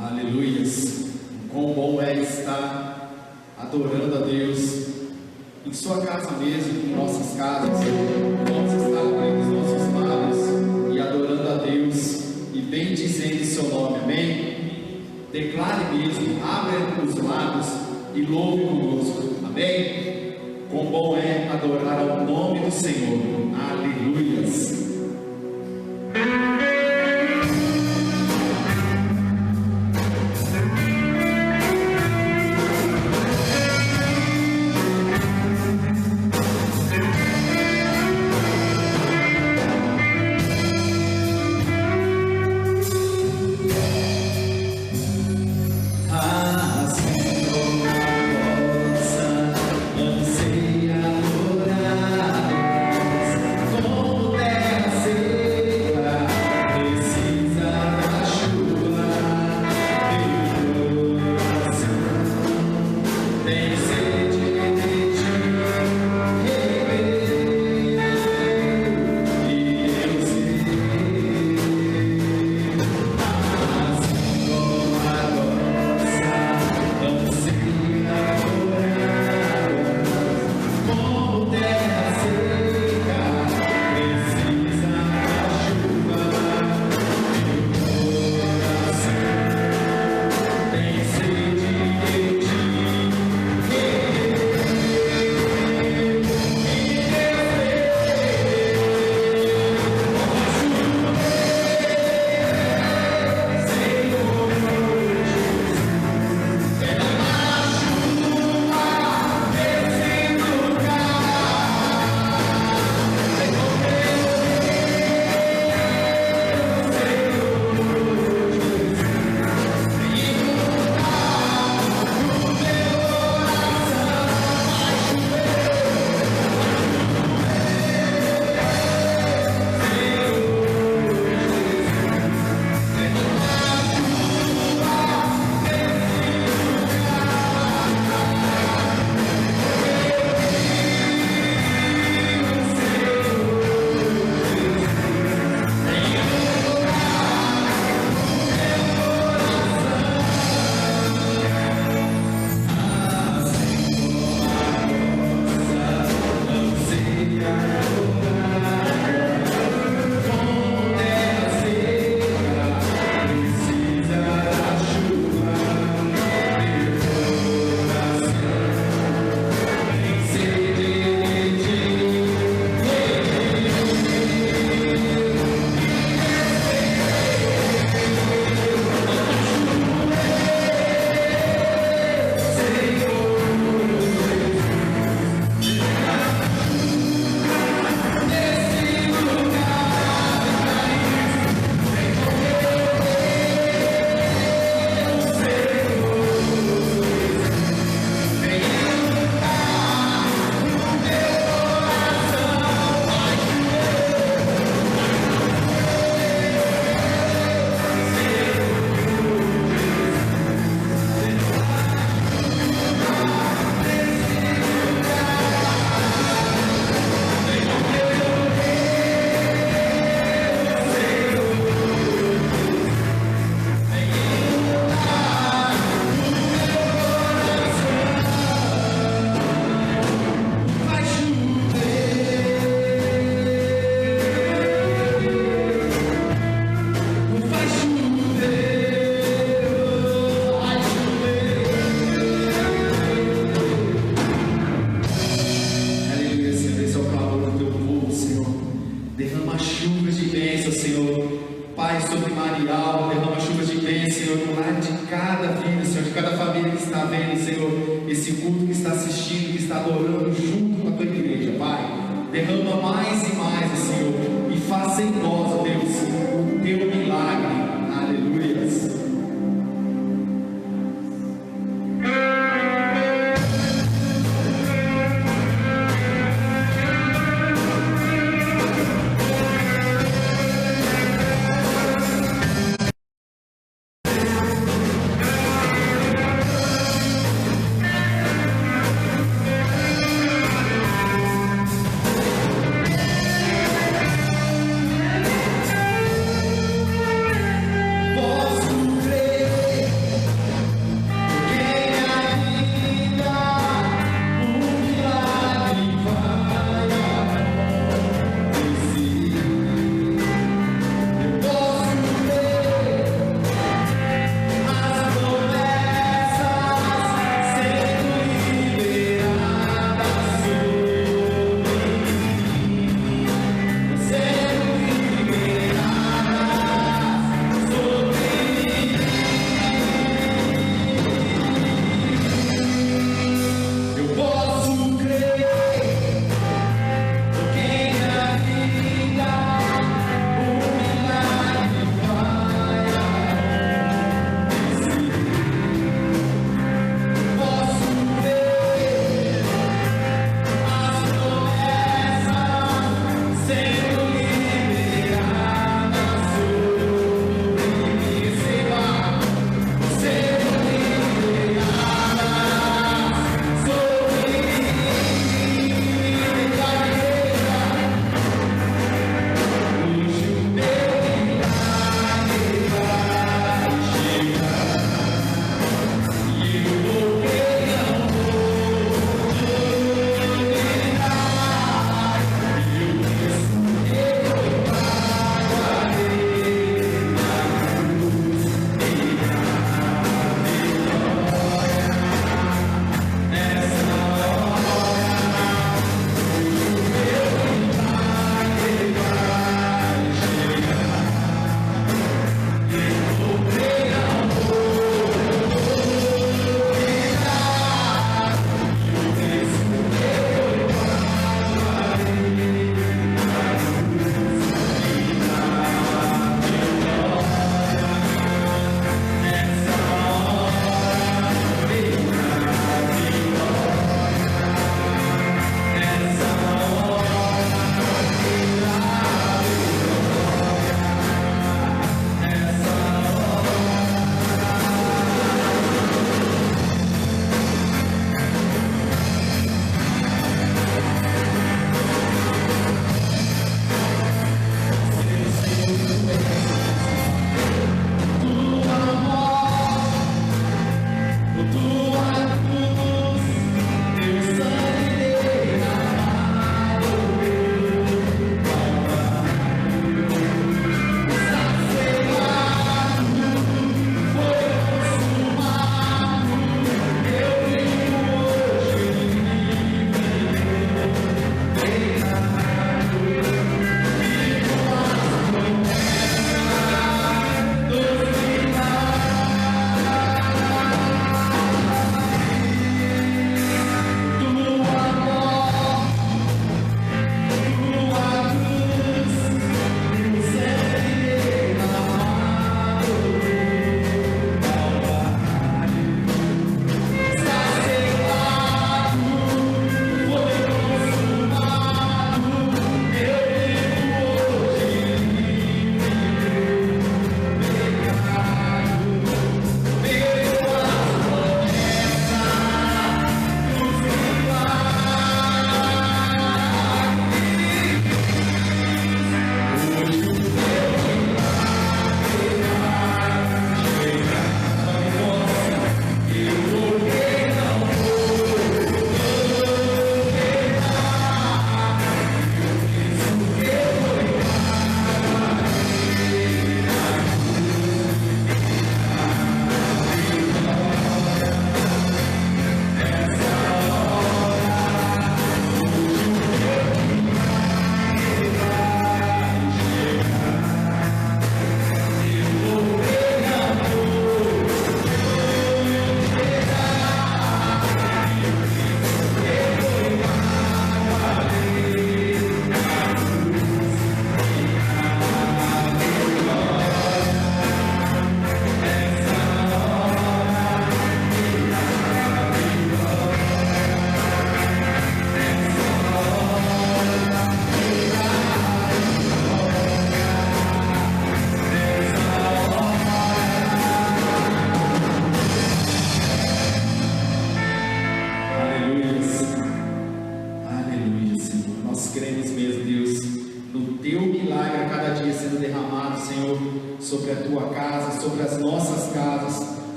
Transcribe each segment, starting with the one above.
Aleluias. Quão bom é estar adorando a Deus em sua casa mesmo, em nossas casas. Vamos estar abrindo os nossos lábios e adorando a Deus e bendizendo o seu nome, amém? Declare mesmo, abra os lábios e louve conosco, amém? Quão bom é adorar ao nome do Senhor, aleluias.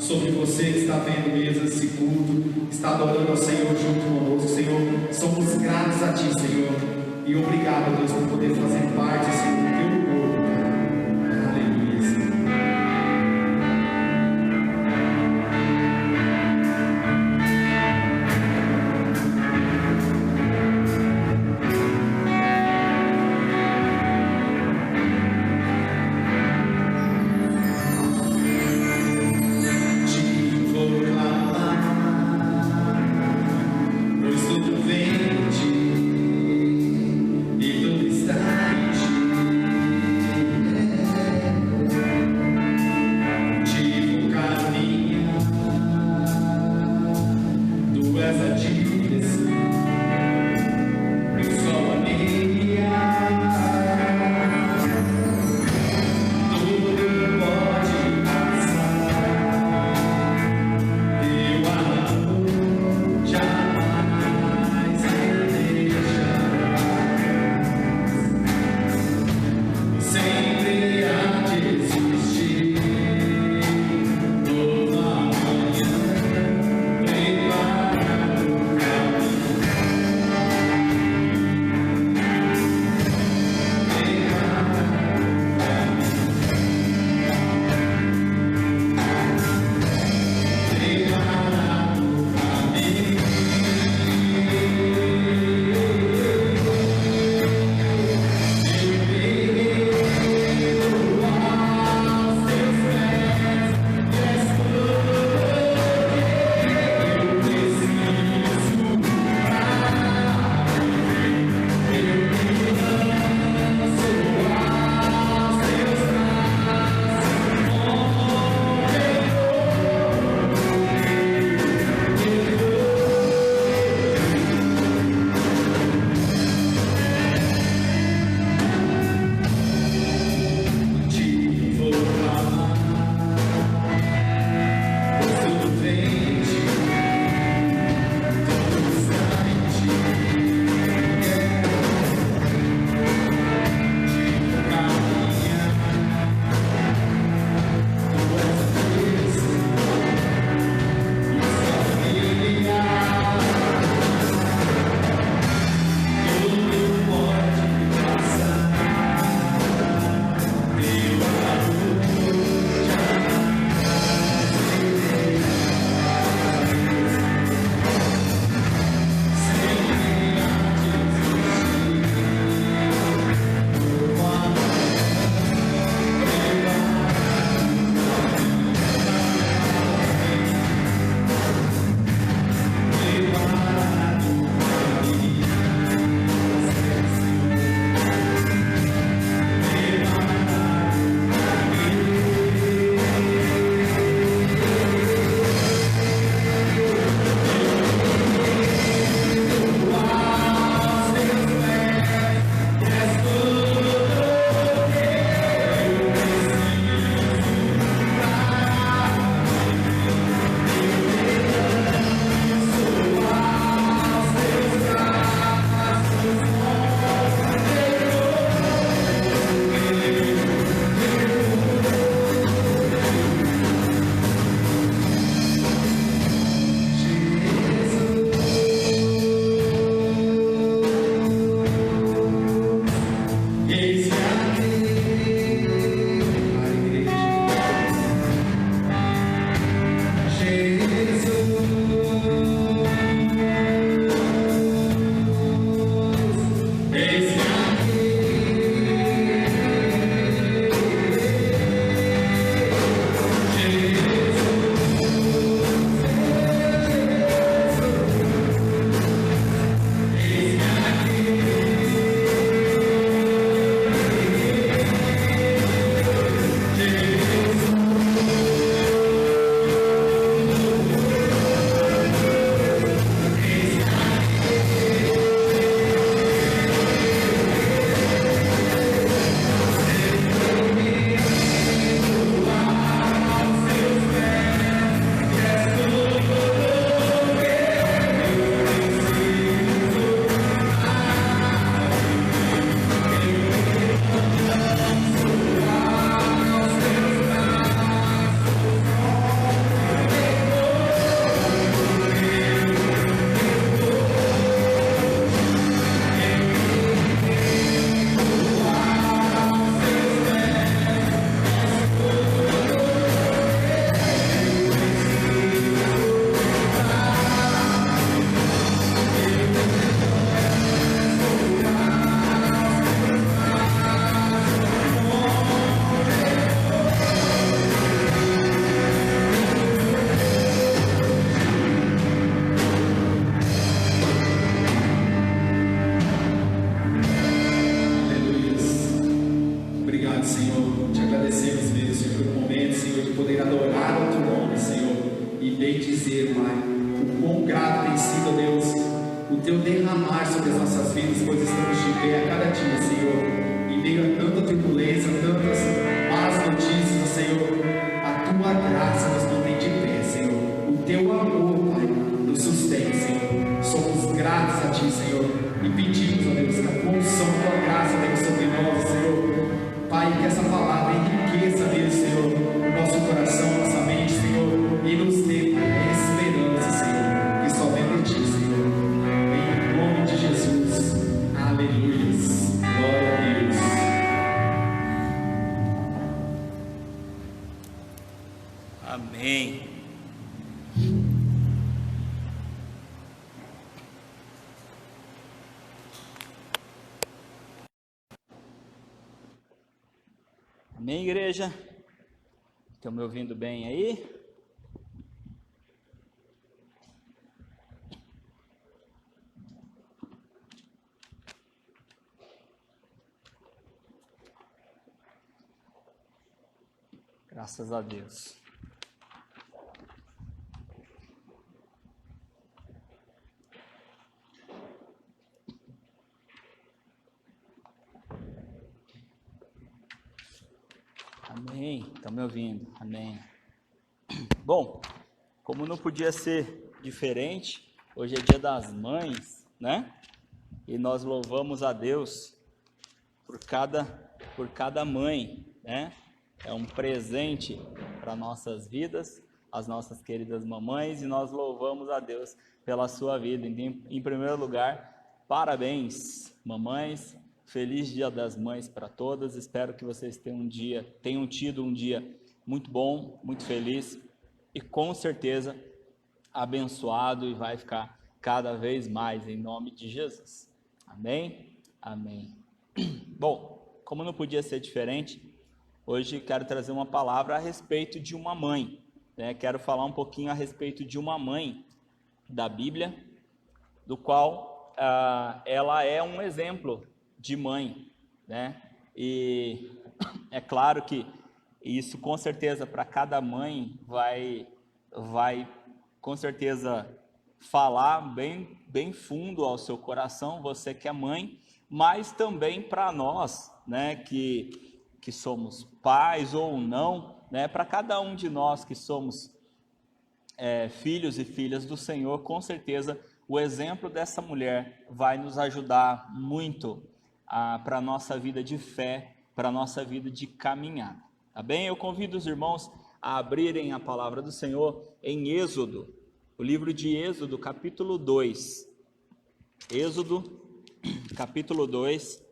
sobre você que está vendo mesmo esse culto, está adorando ao Senhor junto conosco. Senhor, somos gratos a Ti, Senhor, e obrigado, Deus, por poder fazer parte, Senhor, do Teu corpo, Pai. Aleluia, Senhor. bem dizer, Pai, o quão grato tem sido, Deus, o Teu derramar sobre as nossas vidas, pois estamos de pé a cada dia, Senhor, em meio a tanta turbulência, tantas más notícias, Senhor, a Tua graça nos mantém de pé, Senhor, o Teu amor, Pai, nos sustém, Senhor, somos gratos a Ti, Senhor, e pedimos, ó Deus, que a condução da Tua graça venha sobre nós, Senhor, Pai, que essa palavra enriqueça, Deus, Senhor, o nosso coração, nossa mente, Senhor, e nos dê esperança, Senhor, que só vem de Ti, Senhor, em nome de Jesus, aleluia, glória a Deus. Amém. Amém, igreja? Estão me ouvindo bem aí? Graças a Deus. Amém, estão me ouvindo, amém. Bom, como não podia ser diferente, hoje é dia das mães, né? E nós louvamos a Deus por cada mãe, né? É um presente para nossas vidas, as nossas queridas mamães, e nós louvamos a Deus pela sua vida. Em primeiro lugar, parabéns, mamães. Feliz Dia das Mães para todas. Espero que vocês tenham tido um dia muito bom, muito feliz e com certeza abençoado, e vai ficar cada vez mais em nome de Jesus. Amém? Amém. Bom, como não podia ser diferente, hoje quero trazer uma palavra a respeito de uma mãe, né? Quero falar um pouquinho a respeito de uma mãe da Bíblia, do qual ela é um exemplo de mãe, né? E é claro que isso com certeza para cada mãe vai com certeza falar bem fundo ao seu coração, você que é mãe, mas também para nós, né, que somos pais ou não, né, para cada um de nós que somos filhos e filhas do Senhor, com certeza o exemplo dessa mulher vai nos ajudar muito para a nossa vida de fé, para a nossa vida de caminhada, tá bem? Eu convido os irmãos a abrirem a palavra do Senhor em Êxodo, o livro de Êxodo, capítulo 2, Êxodo, capítulo 2,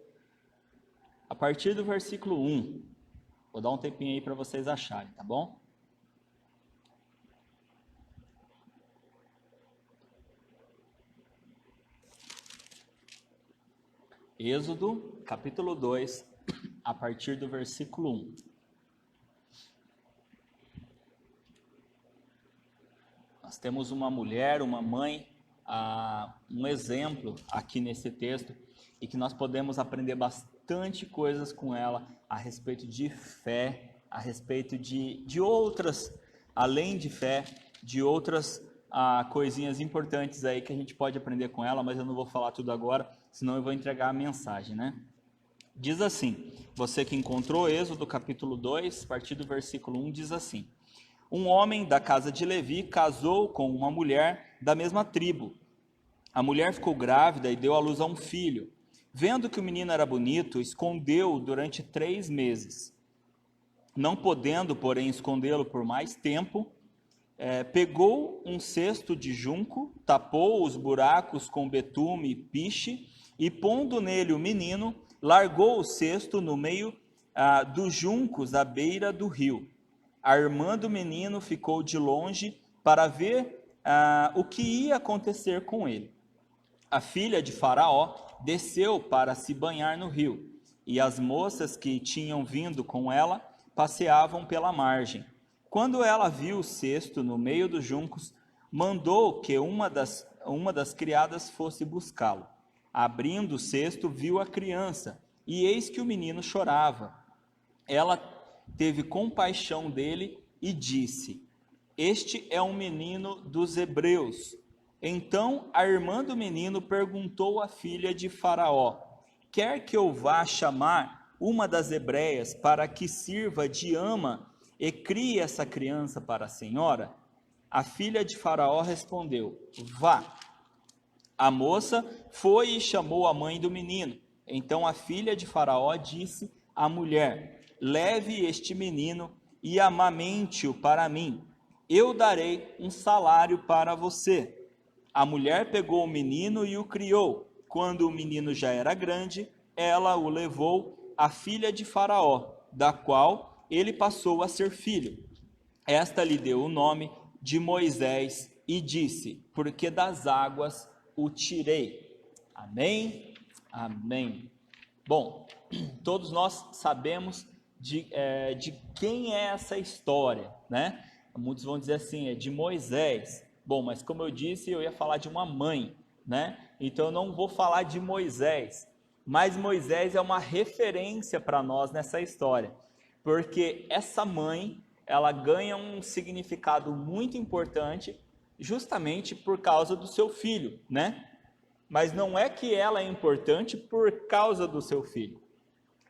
a partir do versículo 1, vou dar um tempinho aí para vocês acharem, tá bom? Êxodo, capítulo 2, a partir do versículo 1. Nós temos uma mulher, uma mãe, um exemplo aqui nesse texto, e que nós podemos aprender bastante coisas com ela a respeito de fé, a respeito de outras, além de fé, de outras coisinhas importantes aí que a gente pode aprender com ela, mas eu não vou falar tudo agora, senão eu vou entregar a mensagem, né? Diz assim, você que encontrou Êxodo capítulo 2, a partir do versículo 1, diz assim: um homem da casa de Levi casou com uma mulher da mesma tribo. A mulher ficou grávida e deu à luz a um filho. Vendo que o menino era bonito, escondeu-o durante 3 meses. Não podendo, porém, escondê-lo por mais tempo, pegou um cesto de junco, tapou os buracos com betume e piche, e pondo nele o menino, largou o cesto no meio dos juncos à beira do rio. A irmã do menino ficou de longe para ver o que ia acontecer com ele. A filha de Faraó desceu para se banhar no rio, e as moças que tinham vindo com ela passeavam pela margem. Quando ela viu o cesto no meio dos juncos, mandou que uma das criadas fosse buscá-lo. Abrindo o cesto, viu a criança, e eis que o menino chorava. Ela teve compaixão dele e disse: este é um menino dos hebreus. Então a irmã do menino perguntou à filha de Faraó: quer que eu vá chamar uma das hebreias para que sirva de ama e crie essa criança para a senhora? A filha de Faraó respondeu: vá. A moça foi e chamou a mãe do menino. Então a filha de Faraó disse à mulher: leve este menino e amamente-o para mim. Eu darei um salário para você. A mulher pegou o menino e o criou. Quando o menino já era grande, ela o levou à filha de Faraó, da qual ele passou a ser filho. Esta lhe deu o nome de Moisés e disse: porque das águas o tirei. Amém? Amém. Bom, todos nós sabemos de quem é essa história, né? Muitos vão dizer assim, é de Moisés. Bom, mas como eu disse, eu ia falar de uma mãe, né? Então eu não vou falar de Moisés, mas Moisés é uma referência para nós nessa história, porque essa mãe, ela ganha um significado muito importante justamente por causa do seu filho, né? Mas não é que ela é importante por causa do seu filho.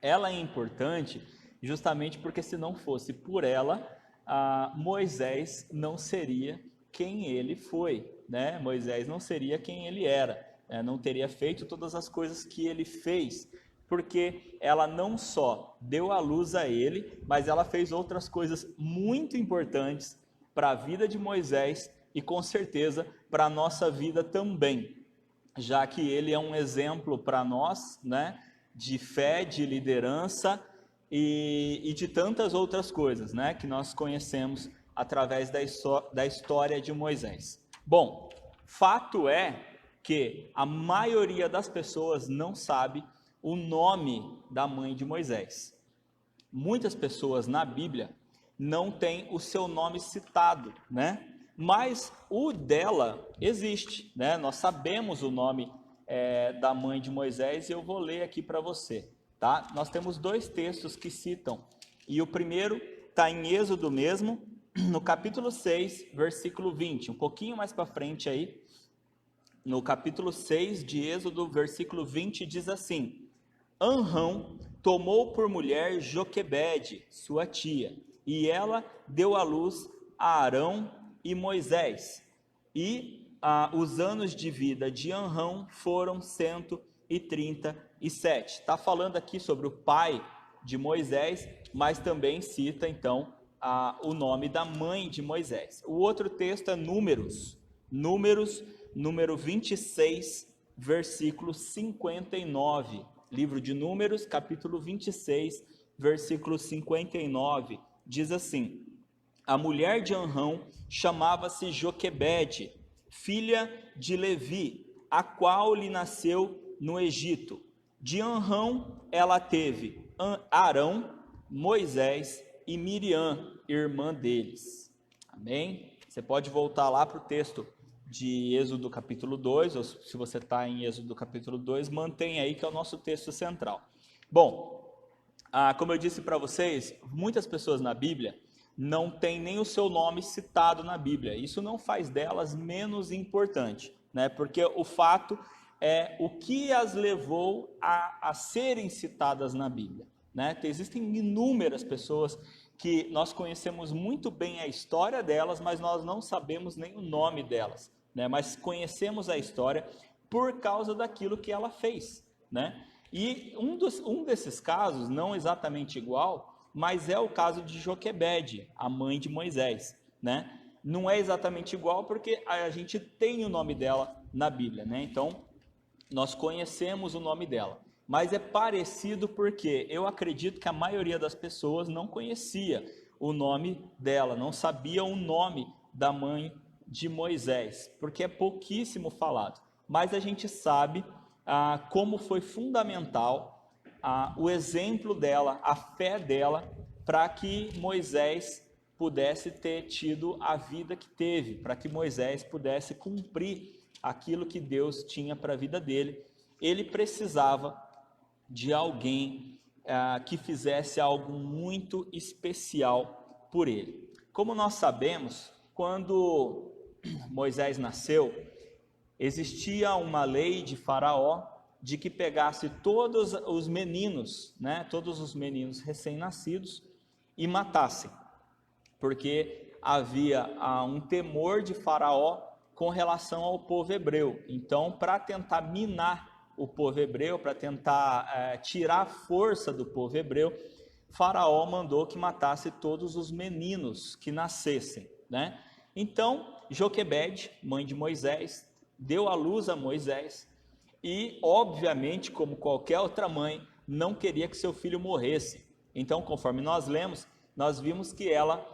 Ela é importante justamente porque se não fosse por ela, Moisés não seria quem ele foi, né? Moisés não seria quem ele era, não teria feito todas as coisas que ele fez, porque ela não só deu a luz a ele, mas ela fez outras coisas muito importantes para a vida de Moisés e com certeza para a nossa vida também, já que ele é um exemplo para nós, né, de fé, de liderança e de tantas outras coisas, né, que nós conhecemos através da história de Moisés. Bom, fato é que a maioria das pessoas não sabe o nome da mãe de Moisés. Muitas pessoas na Bíblia não têm o seu nome citado, né? Mas o dela existe, né? Nós sabemos o nome da mãe de Moisés e eu vou ler aqui para você, tá? Nós temos dois textos que citam, e o primeiro está em Êxodo mesmo, no capítulo 6, versículo 20, um pouquinho mais para frente aí, no capítulo 6 de Êxodo, versículo 20, diz assim: Anrão tomou por mulher Joquebede, sua tia, e ela deu à luz a Arão e Moisés. E os anos de vida de Anrão foram 137. Está falando aqui sobre o pai de Moisés, mas também cita então o nome da mãe de Moisés. O outro texto é Números, número 26, versículo 59. Livro de Números, capítulo 26, versículo 59, diz assim: a mulher de Anrão chamava-se Joquebede, filha de Levi, a qual lhe nasceu no Egito. De Anrão ela teve Arão, Moisés e Miriam, irmã deles. Amém? Você pode voltar lá para o texto de Êxodo capítulo 2, ou se você está em Êxodo capítulo 2, mantém aí que é o nosso texto central. Bom, como eu disse para vocês, muitas pessoas na Bíblia não têm nem o seu nome citado na Bíblia. Isso não faz delas menos importante, né? Porque o fato é o que as levou a serem citadas na Bíblia, né? Existem inúmeras pessoas que nós conhecemos muito bem a história delas, mas nós não sabemos nem o nome delas, né? Mas conhecemos a história por causa daquilo que ela fez, né? E um desses casos, não exatamente igual, mas é o caso de Joquebede, a mãe de Moisés, né? Não é exatamente igual porque a gente tem o nome dela na Bíblia, né? Então, nós conhecemos o nome dela. Mas é parecido porque eu acredito que a maioria das pessoas não conhecia o nome dela, não sabia o nome da mãe de Moisés, porque é pouquíssimo falado. Mas a gente sabe como foi fundamental o exemplo dela, a fé dela, para que Moisés pudesse ter tido a vida que teve, para que Moisés pudesse cumprir aquilo que Deus tinha para a vida dele. Ele precisava de alguém que fizesse algo muito especial por ele. Como nós sabemos, quando Moisés nasceu, existia uma lei de Faraó de que pegasse todos os meninos, né, todos os meninos recém-nascidos e matasse, porque havia um temor de Faraó com relação ao povo hebreu. Então, para tentar minar o povo hebreu, para tentar tirar a força do povo hebreu, Faraó mandou que matasse todos os meninos que nascessem, né? Então, Joquebede, mãe de Moisés, deu à luz a Moisés e, obviamente, como qualquer outra mãe, não queria que seu filho morresse. Então, conforme nós lemos, nós vimos que ela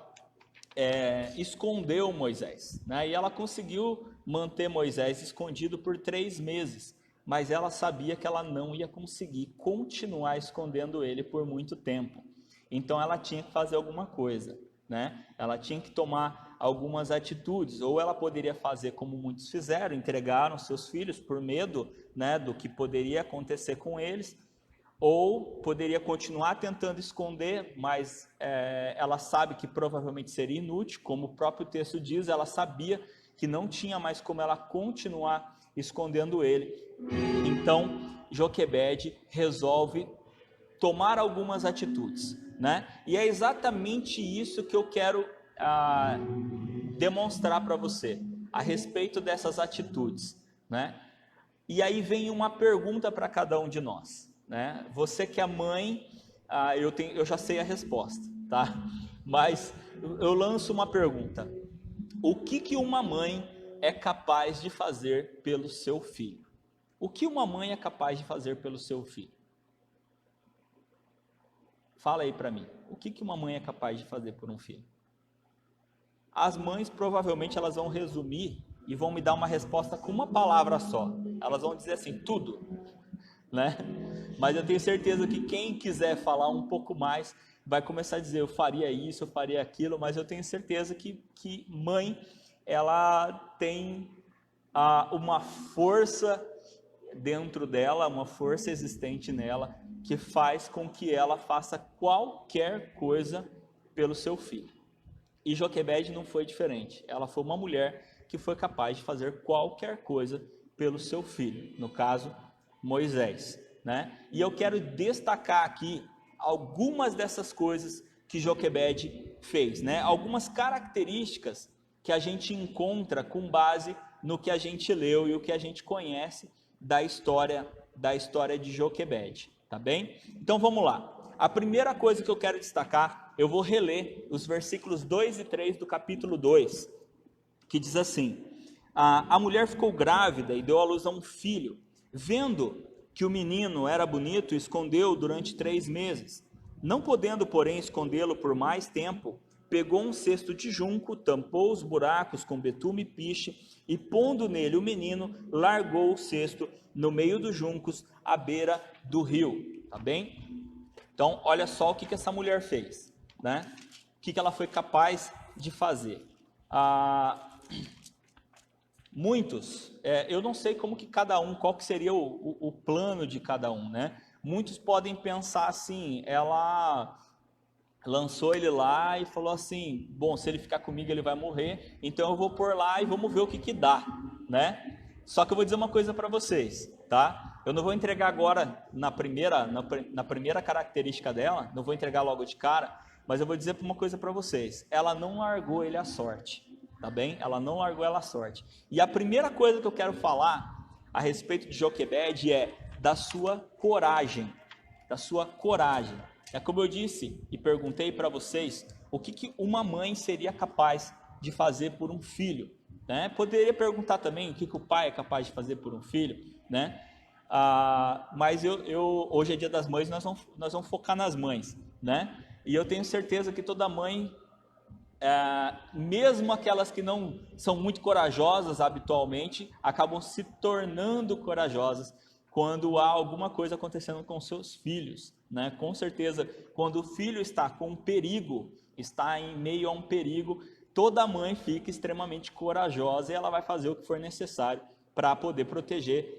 escondeu Moisés, né? E ela conseguiu manter Moisés escondido por 3 meses, mas ela sabia que ela não ia conseguir continuar escondendo ele por muito tempo. Então ela tinha que fazer alguma coisa, né? Ela tinha que tomar algumas atitudes, ou ela poderia fazer como muitos fizeram, entregaram seus filhos por medo, né, do que poderia acontecer com eles, ou poderia continuar tentando esconder, mas ela sabe que provavelmente seria inútil, como o próprio texto diz, ela sabia que não tinha mais como ela continuar escondendo ele. Então Joquebede resolve tomar algumas atitudes, né? E é exatamente isso que eu quero demonstrar para você, a respeito dessas atitudes, né? E aí vem uma pergunta para cada um de nós, né? Você que é mãe, eu já sei a resposta, tá? Mas eu lanço uma pergunta: o que uma mãe é capaz de fazer pelo seu filho? O que uma mãe é capaz de fazer pelo seu filho? Fala aí para mim, o que uma mãe é capaz de fazer por um filho? As mães provavelmente elas vão resumir e vão me dar uma resposta com uma palavra só. Elas vão dizer assim, tudo, né? Mas eu tenho certeza que quem quiser falar um pouco mais vai começar a dizer, eu faria isso, eu faria aquilo, mas eu tenho certeza que mãe, ela tem uma força dentro dela, uma força existente nela, que faz com que ela faça qualquer coisa pelo seu filho. E Joquebede não foi diferente. Ela foi uma mulher que foi capaz de fazer qualquer coisa pelo seu filho, no caso, Moisés, né? E eu quero destacar aqui algumas dessas coisas que Joquebede fez, né? Algumas características que a gente encontra com base no que a gente leu e o que a gente conhece da história de Joquebede. Tá bem? Então vamos lá. A primeira coisa que eu quero destacar, eu vou reler os versículos 2 e 3 do capítulo 2, que diz assim: a mulher ficou grávida e deu à luz a um filho. Vendo que o menino era bonito, escondeu durante 3 meses. Não podendo, porém, escondê-lo por mais tempo, pegou um cesto de junco, tampou os buracos com betume e piche, e pondo nele o menino, largou o cesto no meio dos juncos, à beira do rio. Tá bem? Então, olha só o que essa mulher fez, né? O que ela foi capaz de fazer. Muitos, eu não sei como que cada um, qual que seria o plano de cada um, né? Muitos podem pensar assim, ela lançou ele lá e falou assim, bom, se ele ficar comigo ele vai morrer, então eu vou pôr lá e vamos ver o que dá, né? Só que eu vou dizer uma coisa para vocês, tá? Eu não vou entregar agora na primeira característica dela, não vou entregar logo de cara, mas eu vou dizer uma coisa para vocês, ela não largou ele à sorte, tá bem? Ela não largou ela à sorte. E a primeira coisa que eu quero falar a respeito de Joquebede é da sua coragem, da sua coragem. É como eu disse e perguntei para vocês, o que uma mãe seria capaz de fazer por um filho, né? Poderia perguntar também o que o pai é capaz de fazer por um filho, né? Mas hoje é dia das mães, nós vamos focar nas mães, né? E eu tenho certeza que toda mãe, mesmo aquelas que não são muito corajosas habitualmente, acabam se tornando corajosas quando há alguma coisa acontecendo com seus filhos, né? Com certeza, quando o filho está com perigo, está em meio a um perigo, toda mãe fica extremamente corajosa e ela vai fazer o que for necessário para poder proteger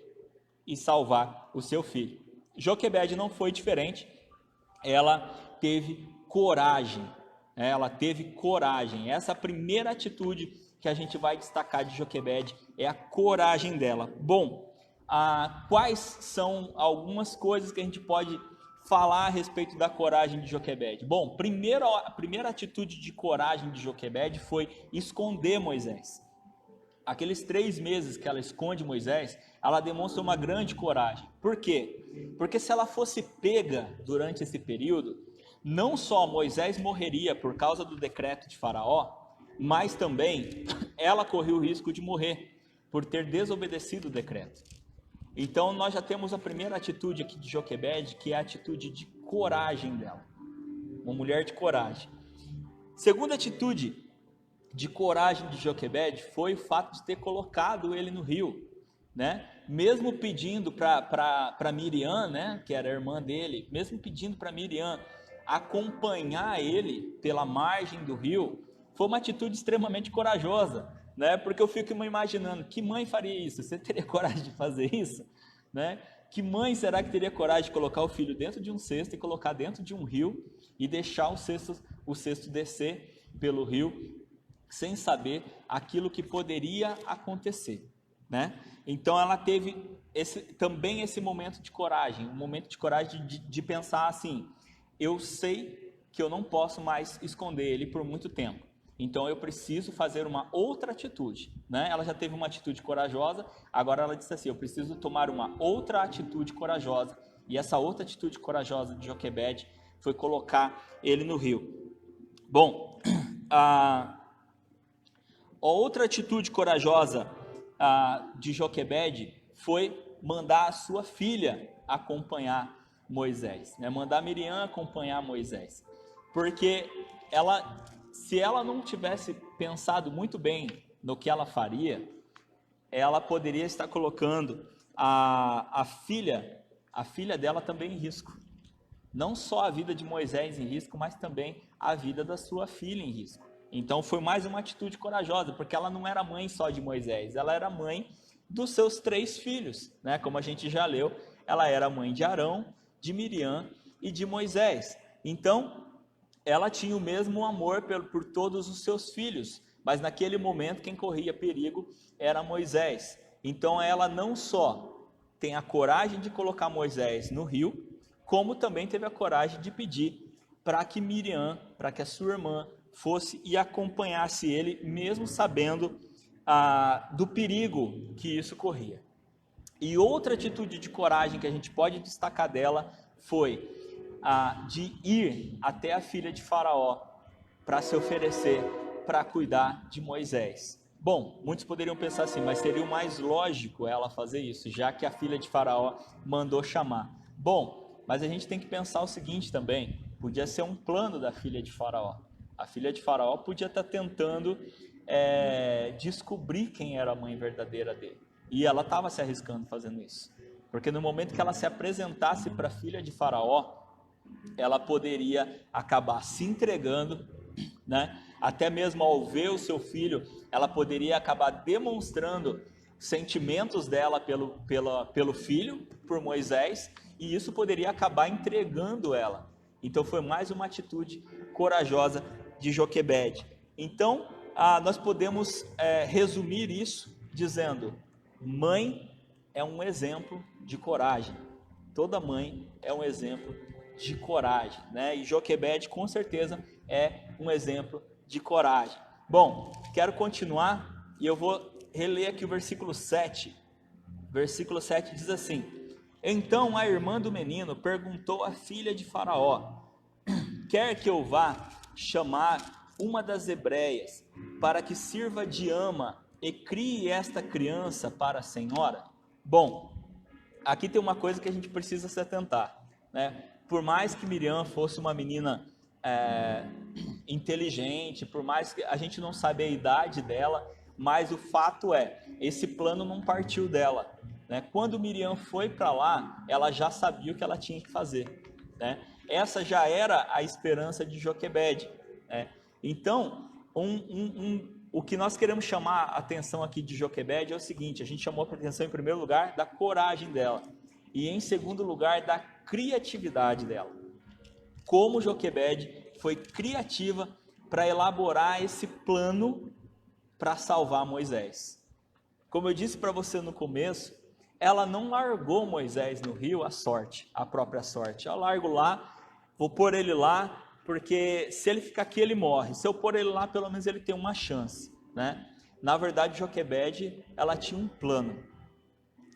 e salvar o seu filho. Joquebede não foi diferente, ela teve coragem, Ela teve coragem. Essa é a primeira atitude que a gente vai destacar de Joquebede, é a coragem dela. Bom, quais são algumas coisas que a gente pode falar a respeito da coragem de Joquebede? Bom, a primeira atitude de coragem de Joquebede foi esconder Moisés. Aqueles 3 meses que ela esconde Moisés, ela demonstra uma grande coragem. Por quê? Porque se ela fosse pega durante esse período, não só Moisés morreria por causa do decreto de Faraó, mas também ela corria o risco de morrer por ter desobedecido o decreto. Então nós já temos a primeira atitude aqui de Joquebede, que é a atitude de coragem dela. Uma mulher de coragem. Segunda atitude de coragem de Joquebede foi o fato de ter colocado ele no rio, né? Mesmo pedindo para Miriam, né, que era a irmã dele, mesmo pedindo para Miriam acompanhar ele pela margem do rio, foi uma atitude extremamente corajosa, né? Porque eu fico imaginando, que mãe faria isso? Você teria coragem de fazer isso, né? Que mãe será que teria coragem de colocar o filho dentro de um cesto e colocar dentro de um rio e deixar o cesto descer pelo rio sem saber aquilo que poderia acontecer, né? Então ela teve também esse momento de coragem, um momento de coragem de pensar assim: eu sei que eu não posso mais esconder ele por muito tempo, então eu preciso fazer uma outra atitude, né? Ela já teve uma atitude corajosa, agora ela disse assim: eu preciso tomar uma outra atitude corajosa, e essa outra atitude corajosa de Joquebede foi colocar ele no rio. Bom, a outra atitude corajosa de Joquebede foi mandar a sua filha acompanhar Moisés, né? Mandar Miriam acompanhar Moisés, porque se ela não tivesse pensado muito bem no que ela faria, ela poderia estar colocando a filha dela também em risco. Não só a vida de Moisés em risco, mas também a vida da sua filha em risco. Então foi mais uma atitude corajosa, porque ela não era mãe só de Moisés, ela era mãe dos seus 3 filhos, né? Como a gente já leu, ela era mãe de Arão, de Miriam e de Moisés. Então ela tinha o mesmo amor por todos os seus filhos, mas naquele momento quem corria perigo era Moisés. Então ela não só tem a coragem de colocar Moisés no rio, como também teve a coragem de pedir para que Miriam, para que a sua irmã fosse e acompanhasse ele, mesmo sabendo do perigo que isso corria. E outra atitude de coragem que a gente pode destacar dela foi de ir até a filha de Faraó para se oferecer para cuidar de Moisés. Bom, muitos poderiam pensar assim, mas seria o mais lógico ela fazer isso, já que a filha de Faraó mandou chamar. Bom, mas a gente tem que pensar o seguinte também: podia ser um plano da filha de Faraó. A filha de Faraó podia estar tentando descobrir quem era a mãe verdadeira dele. E ela estava se arriscando fazendo isso. Porque no momento que ela se apresentasse para a filha de Faraó, ela poderia acabar se entregando, né? Até mesmo ao ver o seu filho, ela poderia acabar demonstrando sentimentos dela pelo filho, por Moisés, e isso poderia acabar entregando ela. Então foi mais uma atitude corajosa de Joquebede. Então nós podemos resumir isso dizendo: mãe é um exemplo de coragem. Toda mãe é um exemplo de coragem, né? E Joquebede com certeza é um exemplo de coragem. Bom, quero continuar e eu vou reler aqui o versículo 7. Versículo 7 diz assim: então a irmã do menino perguntou à filha de Faraó: quer que eu vá chamar uma das hebreias para que sirva de ama e crie esta criança para a senhora? Bom, aqui tem uma coisa que a gente precisa se atentar, né? Por mais que Miriam fosse uma menina inteligente, por mais que a gente não sabe a idade dela, mas o fato esse plano não partiu dela, né? Quando Miriam foi para lá, ela já sabia o que ela tinha que fazer, né? Essa já era a esperança de Joquebede, né? Então, o que nós queremos chamar a atenção aqui de Joquebede é o seguinte: a gente chamou a atenção em primeiro lugar da coragem dela e em segundo lugar da criatividade dela. Como Joquebede foi criativa para elaborar esse plano para salvar Moisés. Como eu disse para você no começo, ela não largou Moisés no rio à sorte, à própria sorte. Eu largo lá, vou pôr ele lá, porque se ele ficar aqui ele morre. Se eu pôr ele lá, pelo menos ele tem uma chance, né? Na verdade, Joquebede, ela tinha um plano.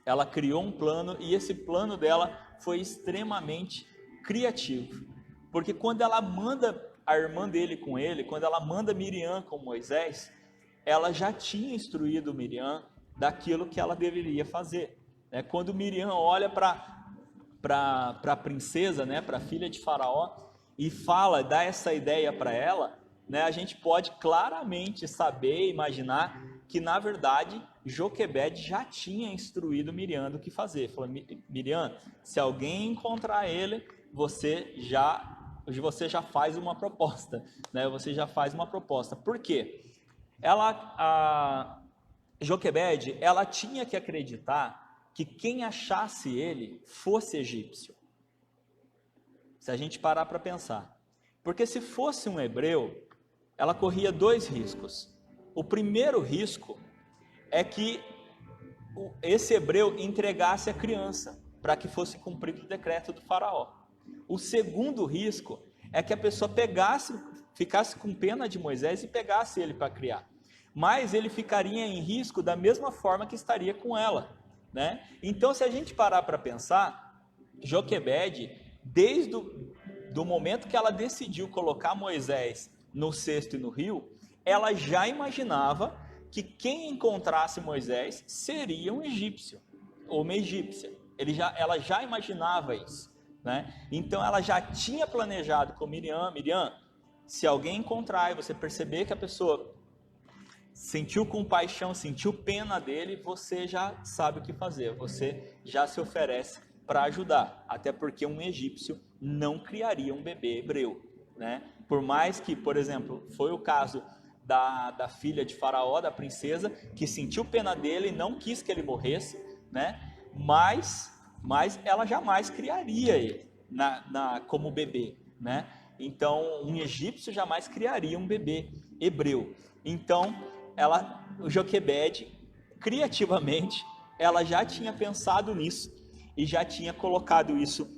Ela criou um plano e esse plano dela foi extremamente criativo. Porque quando ela manda a irmã dele com ele, quando ela manda Miriam com Moisés, ela já tinha instruído Miriam daquilo que ela deveria fazer. Quando Miriam olha para a princesa, né, para a filha de Faraó, e dá essa ideia para ela, né, a gente pode claramente saber, imaginar que, na verdade, Joquebede já tinha instruído Miriam do que fazer. Falou: Miriam, se alguém encontrar ele, você já faz uma proposta, né? Você já faz uma proposta. Por quê? Joquebede, ela tinha que acreditar que quem achasse ele fosse egípcio. Se a gente parar para pensar. Porque se fosse um hebreu, ela corria 2 riscos. O primeiro risco é que esse hebreu entregasse a criança para que fosse cumprido o decreto do faraó. O segundo risco é que a pessoa ficasse com pena de Moisés e pegasse ele para criar. Mas ele ficaria em risco da mesma forma que estaria com ela, né? Então, se a gente parar para pensar, Joquebede, desde do momento que ela decidiu colocar Moisés no cesto e no rio, ela já imaginava que quem encontrasse Moisés seria um egípcio, ou uma egípcia. Ela já imaginava isso, né? Então ela já tinha planejado com Miriam, se alguém encontrar e você perceber que a pessoa sentiu compaixão, sentiu pena dele, você já sabe o que fazer, você já se oferece para ajudar, até porque um egípcio não criaria um bebê hebreu, né? Por mais que, por exemplo, foi o caso da filha de Faraó, da princesa, que sentiu pena dele e não quis que ele morresse, né? Mas ela jamais criaria ele como bebê, né? Então, um egípcio jamais criaria um bebê hebreu. Então, o Joquebede, criativamente, ela já tinha pensado nisso e já tinha colocado isso,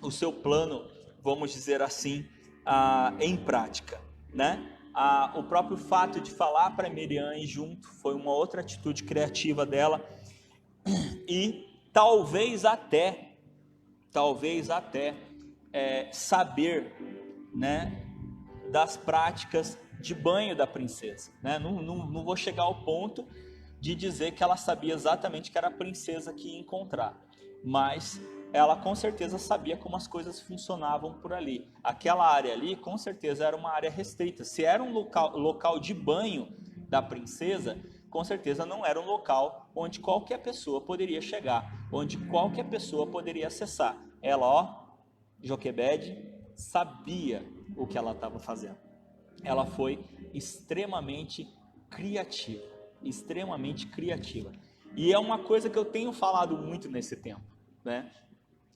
o seu plano, vamos dizer assim, em prática, né? O próprio fato de falar para Miriam ir junto foi uma outra atitude criativa dela, e talvez até saber, né, das práticas de banho da princesa, né? Não vou chegar ao ponto de dizer que ela sabia exatamente que era a princesa que ia encontrar, mas ela com certeza sabia como as coisas funcionavam por ali. Aquela área ali, com certeza, era uma área restrita. Se era um local de banho da princesa, com certeza não era um local onde qualquer pessoa poderia chegar, onde qualquer pessoa poderia acessar. Ela, Joquebede, sabia o que ela estava fazendo. Ela foi extremamente criativa, E é uma coisa que eu tenho falado muito nesse tempo, né?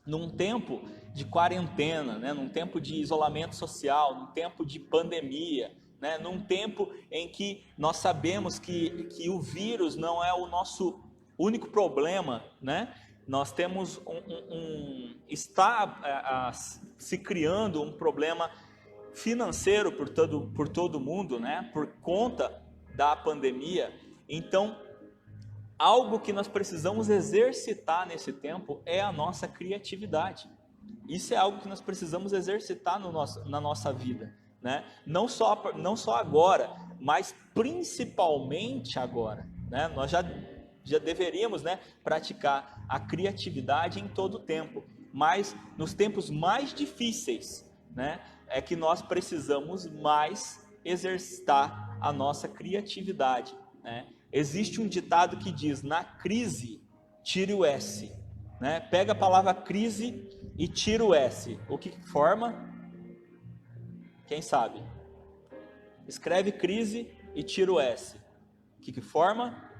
Num tempo de quarentena, né? Num tempo de isolamento social, num tempo de pandemia, né? Num tempo em que nós sabemos que o vírus não é o nosso único problema, né? Nós temos está se criando um problema financeiro por todo mundo, né? Por conta da pandemia. Então, algo que nós precisamos exercitar nesse tempo é a nossa criatividade. Isso é algo que nós precisamos exercitar na nossa vida, né? Não só agora, mas principalmente agora, né? Nós já deveríamos, né, praticar a criatividade em todo o tempo, mas nos tempos mais difíceis, né, é que nós precisamos mais exercitar a nossa criatividade, né? Existe um ditado que diz: na crise, tire o S, né? Pega a palavra crise e tira o S. O que forma? Quem sabe? Escreve crise e tira o S. O que forma?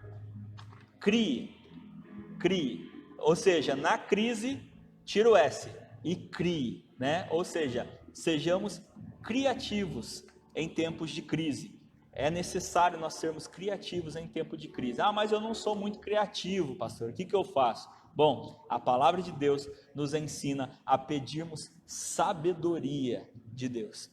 Crie. Ou seja, na crise, tira o S e crie, né? Ou seja, sejamos criativos em tempos de crise. É necessário nós sermos criativos em tempo de crise. Ah, mas eu não sou muito criativo, pastor, o que eu faço? Bom, a palavra de Deus nos ensina a pedirmos sabedoria de Deus.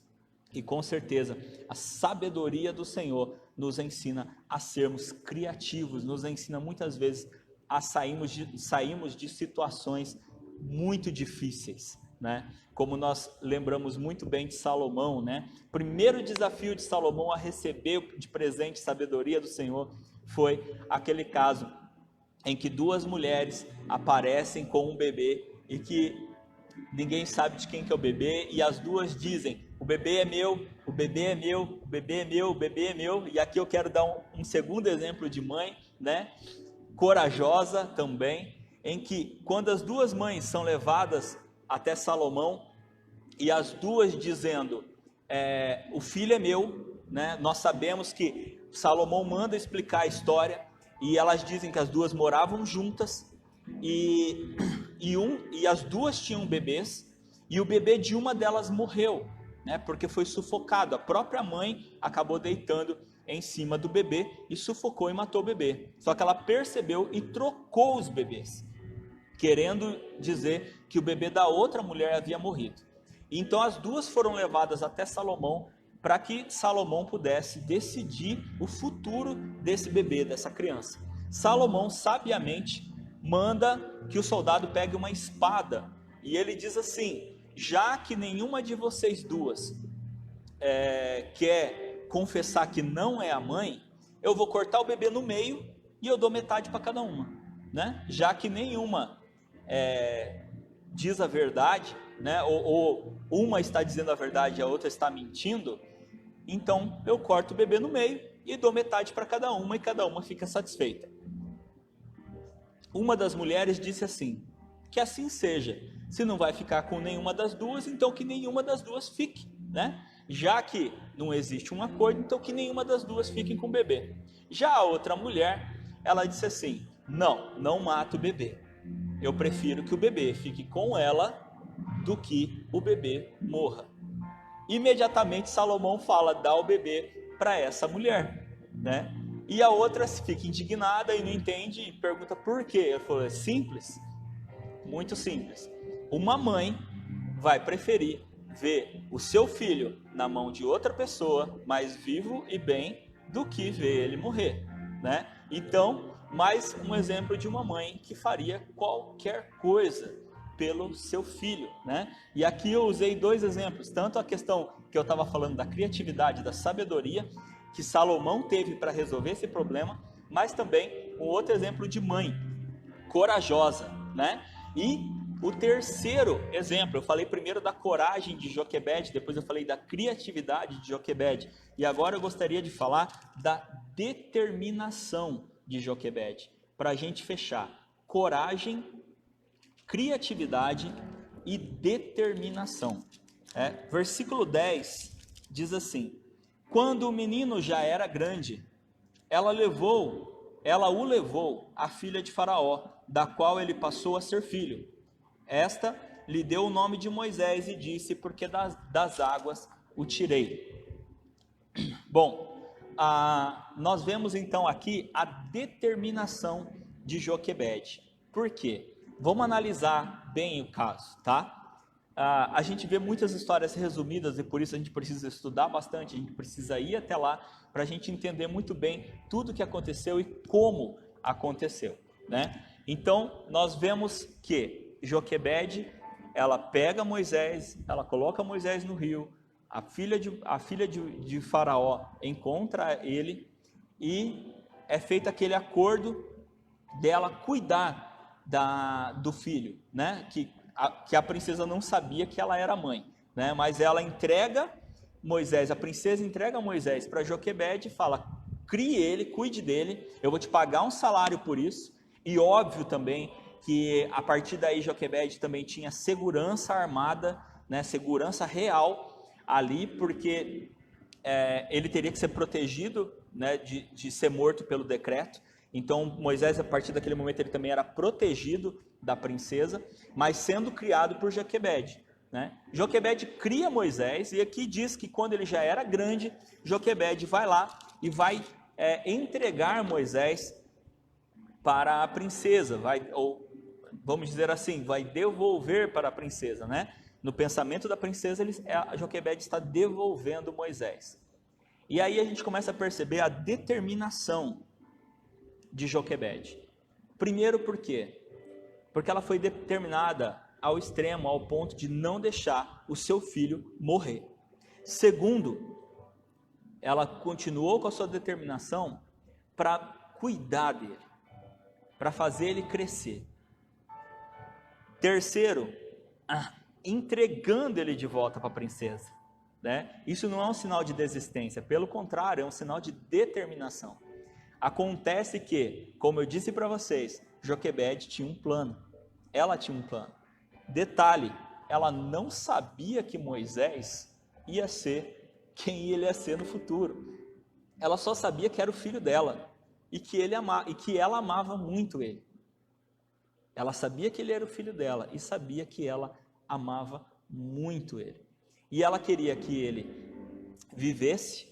E com certeza, a sabedoria do Senhor nos ensina a sermos criativos, nos ensina muitas vezes a sairmos de situações muito difíceis, né? Como nós lembramos muito bem de Salomão, né? O primeiro desafio de Salomão a receber de presente sabedoria do Senhor foi aquele caso em que duas mulheres aparecem com um bebê e que ninguém sabe de quem que é o bebê, e as duas dizem: o bebê é meu, o bebê é meu, o bebê é meu, o bebê é meu. E aqui eu quero dar um segundo exemplo de mãe, né? Corajosa também, em que quando as duas mães são levadas até Salomão, e as duas dizendo, o filho é meu, né? Nós sabemos que Salomão manda explicar a história, e elas dizem que as duas moravam juntas, e as duas tinham bebês, e o bebê de uma delas morreu, né? Porque foi sufocado. A própria mãe acabou deitando em cima do bebê e sufocou e matou o bebê. Só que ela percebeu e trocou os bebês, querendo dizer que o bebê da outra mulher havia morrido. Então as duas foram levadas até Salomão para que Salomão pudesse decidir o futuro desse bebê, dessa criança. Salomão sabiamente manda que o soldado pegue uma espada, e ele diz assim: já que nenhuma de vocês duas quer confessar que não é a mãe, eu vou cortar o bebê no meio e eu dou metade para cada uma, né? Já que nenhuma diz a verdade, né? Ou uma está dizendo a verdade e a outra está mentindo, então eu corto o bebê no meio e dou metade para cada uma, e cada uma fica satisfeita. Uma das mulheres disse assim: que assim seja. Se não vai ficar com nenhuma das duas, então que nenhuma das duas fique, né? Já que não existe um acordo, então que nenhuma das duas fique com o bebê. Já a outra mulher, ela disse assim: não mata o bebê. Eu prefiro que o bebê fique com ela do que o bebê morra. Imediatamente Salomão fala: dá o bebê para essa mulher, né? E a outra fica indignada e não entende e pergunta por quê. Ele falou: é simples, muito simples. Uma mãe vai preferir ver o seu filho na mão de outra pessoa, mais vivo e bem, do que ver ele morrer, né? Então, mais um exemplo de uma mãe que faria qualquer coisa pelo seu filho, né? E aqui eu usei dois exemplos, tanto a questão que eu estava falando da criatividade, da sabedoria que Salomão teve para resolver esse problema, mas também um outro exemplo de mãe corajosa, né? E o terceiro exemplo, eu falei primeiro da coragem de Joquebede, depois eu falei da criatividade de Joquebede, e agora eu gostaria de falar da determinação de Joquebede, para a gente fechar: coragem, criatividade e determinação. Versículo 10 diz assim: quando o menino já era grande, ela o levou à filha de Faraó, da qual ele passou a ser filho. Esta lhe deu o nome de Moisés e disse: porque das águas o tirei. Bom, nós vemos então aqui a determinação de Joquebede. Por quê? Vamos analisar bem o caso, tá? A gente vê muitas histórias resumidas e por isso a gente precisa estudar bastante, a gente precisa ir até lá para a gente entender muito bem tudo o que aconteceu e como aconteceu, né? Então, nós vemos que Joquebede, ela pega Moisés, ela coloca Moisés no rio, a filha de Faraó encontra ele e é feito aquele acordo dela cuidar do filho, né? Que a princesa não sabia que ela era mãe, né? Mas ela entrega Moisés, a princesa entrega Moisés para Joquebede e fala: crie ele, cuide dele, eu vou te pagar um salário por isso. E óbvio também que a partir daí Joquebede também tinha segurança armada, né, segurança real ali, porque ele teria que ser protegido, né, de ser morto pelo decreto. Então Moisés, a partir daquele momento, ele também era protegido da princesa, mas sendo criado por Joquebede. né? Joquebede cria Moisés, e aqui diz que quando ele já era grande, Joquebede vai lá e vai entregar Moisés para a princesa, ou vamos dizer assim, vai devolver para a princesa, né? No pensamento da princesa, a Joquebede está devolvendo Moisés. E aí a gente começa a perceber a determinação de Joquebede. Primeiro, por quê? Porque ela foi determinada ao extremo, ao ponto de não deixar o seu filho morrer. Segundo, ela continuou com a sua determinação para cuidar dele, para fazer ele crescer. Terceiro, entregando ele de volta para a princesa, né? Isso não é um sinal de desistência, pelo contrário, é um sinal de determinação. Acontece que, como eu disse para vocês, Joquebede tinha um plano, ela tinha um plano. Detalhe, ela não sabia que Moisés ia ser quem ele ia ser no futuro. Ela só sabia que era o filho dela e que ela amava muito ele. Ela sabia que ele era o filho dela e sabia que ela amava muito ele. E ela queria que ele vivesse,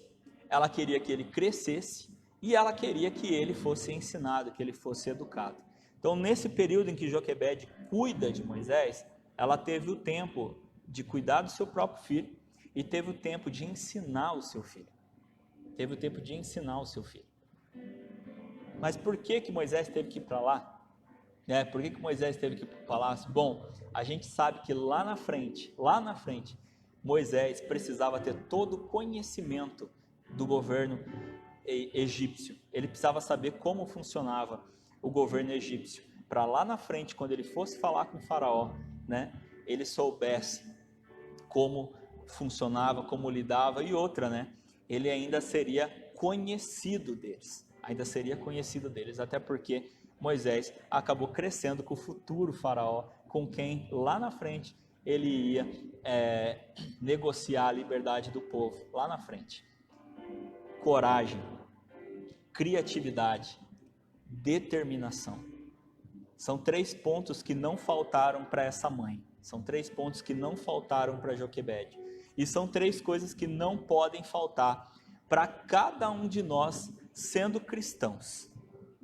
ela queria que ele crescesse e ela queria que ele fosse ensinado, que ele fosse educado. Então, nesse período em que Joquebede cuida de Moisés, ela teve o tempo de cuidar do seu próprio filho e teve o tempo de ensinar o seu filho. Teve o tempo de ensinar o seu filho. Mas por que Moisés teve que ir para lá? Por que Moisés teve que ir para o palácio? Bom, a gente sabe que lá na frente, Moisés precisava ter todo o conhecimento do governo egípcio. Ele precisava saber como funcionava o governo egípcio, para lá na frente, quando ele fosse falar com o faraó, né, ele soubesse como funcionava, como lidava, e outra, né, ele ainda seria conhecido deles, até porque Moisés acabou crescendo com o futuro faraó, com quem lá na frente ele ia negociar a liberdade do povo, lá na frente. Coragem, criatividade, determinação. São 3 pontos que não faltaram para essa mãe. São 3 pontos que não faltaram para Joquebede. E são 3 coisas que não podem faltar para cada um de nós sendo cristãos.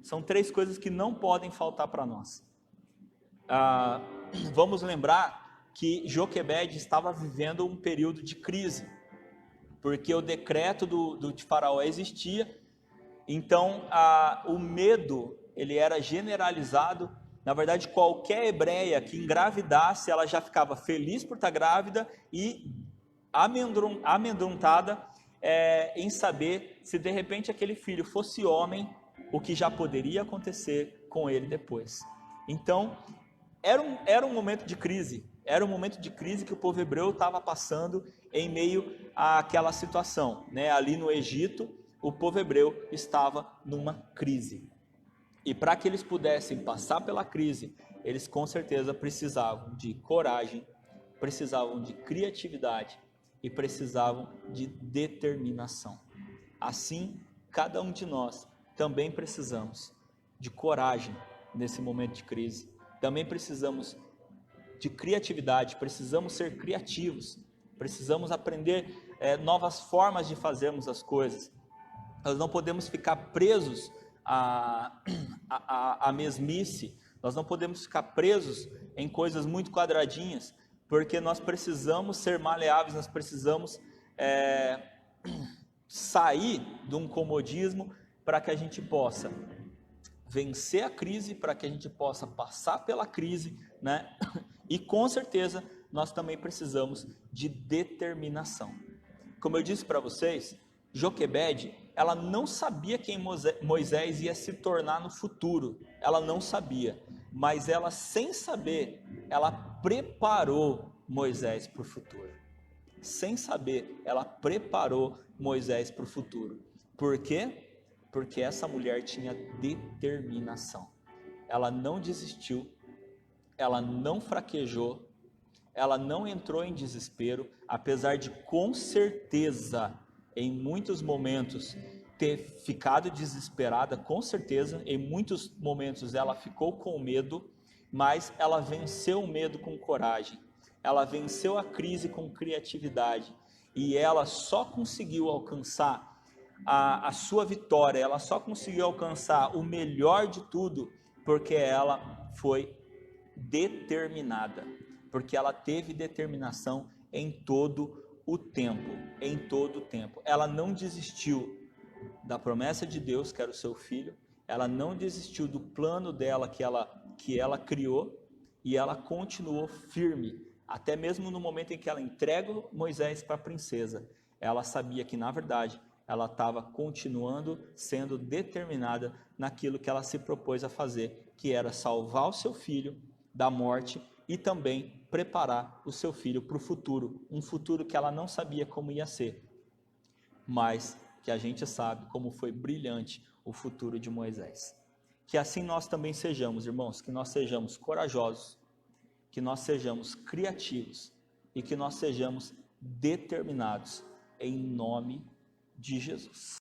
São 3 coisas que não podem faltar para nós. Vamos lembrar que Joquebede estava vivendo um período de crise, porque o decreto de Faraó existia. Então, o medo, ele era generalizado. Na verdade, qualquer hebreia que engravidasse, ela já ficava feliz por estar grávida e amedrontada em saber se de repente aquele filho fosse homem, o que já poderia acontecer com ele depois. Então, era um momento de crise. Era um momento de crise que o povo hebreu estava passando em meio àquela situação, né? Ali no Egito, o povo hebreu estava numa crise. E para que eles pudessem passar pela crise, eles com certeza precisavam de coragem, precisavam de criatividade e precisavam de determinação. Assim, cada um de nós também precisamos de coragem nesse momento de crise. Também precisamos de criatividade, precisamos ser criativos, precisamos aprender novas formas de fazermos as coisas. Nós não podemos ficar presos à mesmice, nós não podemos ficar presos em coisas muito quadradinhas, porque nós precisamos ser maleáveis, nós precisamos sair de um comodismo para que a gente possa vencer a crise, para que a gente possa passar pela crise, né? E com certeza nós também precisamos de determinação. Como eu disse para vocês, Joquebede, ela não sabia quem Moisés ia se tornar no futuro, ela não sabia, mas ela, sem saber, ela preparou Moisés para o futuro. Sem saber, ela preparou Moisés para o futuro. Por quê? Porque essa mulher tinha determinação. Ela não desistiu, ela não fraquejou, ela não entrou em desespero, apesar de, com certeza, em muitos momentos ter ficado desesperada, com certeza, em muitos momentos ela ficou com medo, mas ela venceu o medo com coragem. ela venceu a crise com criatividade e ela só conseguiu alcançar a sua vitória, ela só conseguiu alcançar o melhor de tudo porque ela foi determinada, porque ela teve determinação em todo o tempo, Ela não desistiu da promessa de Deus, que era o seu filho, ela não desistiu do plano dela que ela criou, e ela continuou firme, até mesmo no momento em que ela entrega Moisés para a princesa. Ela sabia que, na verdade, ela estava continuando sendo determinada naquilo que ela se propôs a fazer, que era salvar o seu filho da morte e também preparar o seu filho para o futuro, um futuro que ela não sabia como ia ser, mas que a gente sabe como foi brilhante o futuro de Moisés. Que assim nós também sejamos, irmãos, que nós sejamos corajosos, que nós sejamos criativos e que nós sejamos determinados em nome de Jesus.